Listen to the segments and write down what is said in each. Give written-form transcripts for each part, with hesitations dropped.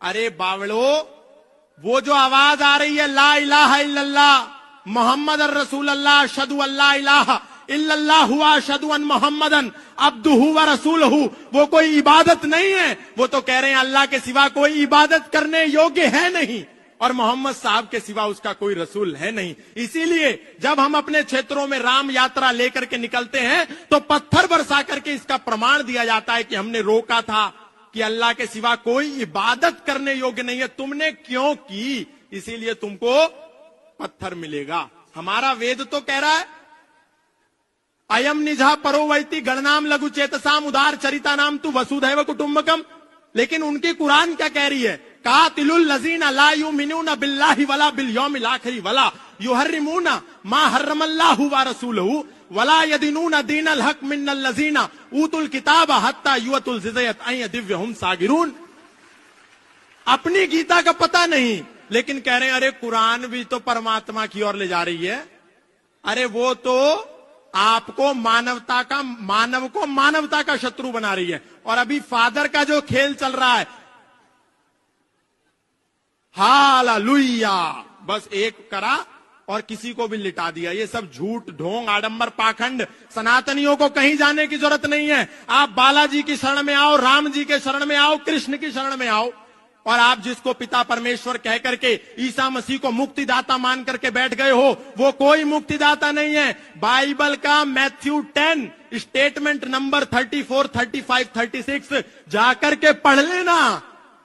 अरे बावड़ो, वो जो आवाज आ रही है ला इलाहा इल्लल्लाह मोहम्मद रसूल अल्लाह अशहदु अल्ला इलाहा इल्लल्लाह हुआ अशहदु अन मोहम्मदन अब्दुहु व रसूलहु, वो कोई इबादत नहीं है। वो तो कह रहे हैं अल्लाह के सिवा कोई इबादत करने योग्य है नहीं और मोहम्मद साहब के सिवा उसका कोई रसूल है नहीं। इसीलिए जब हम अपने क्षेत्रों में राम यात्रा लेकर के निकलते हैं तो पत्थर बरसा करके इसका प्रमाण दिया जाता है कि हमने रोका था कि अल्लाह के सिवा कोई इबादत करने योग्य नहीं है, तुमने क्यों की, इसीलिए तुमको पत्थर मिलेगा। हमारा वेद तो कह रहा है अयम निजा परोवैती गणनाम लघु चेतसाम उदार चरिता नाम तू वसुधैव कुटुंबकम, लेकिन उनकी कुरान क्या कह रही है, कातिलुल लजीना ला युमिनूना बिल्लाहि वला बिल यौमिल आखिर वला युहर्रिमूना मा हर्रमल्लाहु व रसूलहु वला यदीनूना दीनल हक मिनल लजीना ऊतुल किताब हत्ता युअतुल जिज़यत अय दिव्यहुम सागिरून। अपनी गीता का पता नहीं, लेकिन कह रहे हैं अरे कुरान भी तो परमात्मा की ओर ले जा रही है। अरे वो तो आपको मानव को मानवता का शत्रु बना रही है। और अभी फादर का जो खेल चल रहा है, हालेलुया, बस एक करा और किसी को भी लिटा दिया। ये सब झूठ ढोंग आडंबर पाखंड, सनातनियों को कहीं जाने की जरूरत नहीं है। आप बालाजी की शरण में आओ, राम जी के शरण में आओ, कृष्ण की शरण में आओ, और आप जिसको पिता परमेश्वर कह करके ईसा मसीह को मुक्तिदाता मान करके बैठ गए हो, वो कोई मुक्तिदाता नहीं है। बाइबल का मैथ्यू 10 स्टेटमेंट नंबर 34, 35, 36 जाकर के पढ़ लेना।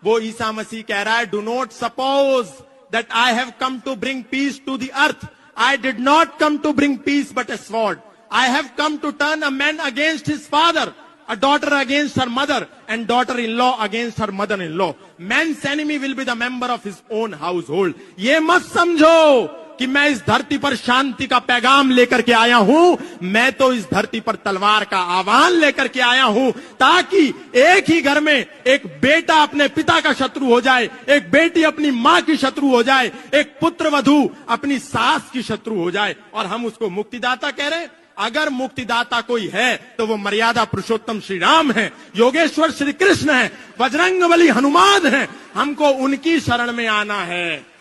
वो ईसा मसीह कह रहा है, do not suppose that I have come to bring peace to the earth. I did not come to bring peace but a sword. I have come to turn a man against his father, a daughter against her mother, and daughter-in-law against her mother-in-law. Man's enemy will be the member of his own household. ये मत समझो कि मैं इस धरती पर शांति का पैगाम लेकर के आया हूं, मैं तो इस धरती पर तलवार का आह्वान लेकर के आया हूं, ताकि एक ही घर में एक बेटा अपने पिता का शत्रु हो जाए, एक बेटी अपनी मां की शत्रु हो जाए, एक पुत्र वधू अपनी सास की शत्रु हो जाए, और हम उसको मुक्तिदाता कह रहे हैं। अगर मुक्तिदाता कोई है तो वो मर्यादा पुरुषोत्तम श्री राम है, योगेश्वर श्री कृष्ण है, बजरंगबली हनुमान है। हमको उनकी शरण में आना है,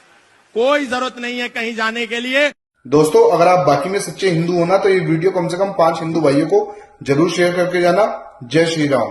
कोई जरूरत नहीं है कहीं जाने के लिए। दोस्तों, अगर आप बाकी में सच्चे हिंदू हो ना तो ये वीडियो कम से कम 5 हिंदू भाइयों को जरूर शेयर करके जाना। जय श्री राम।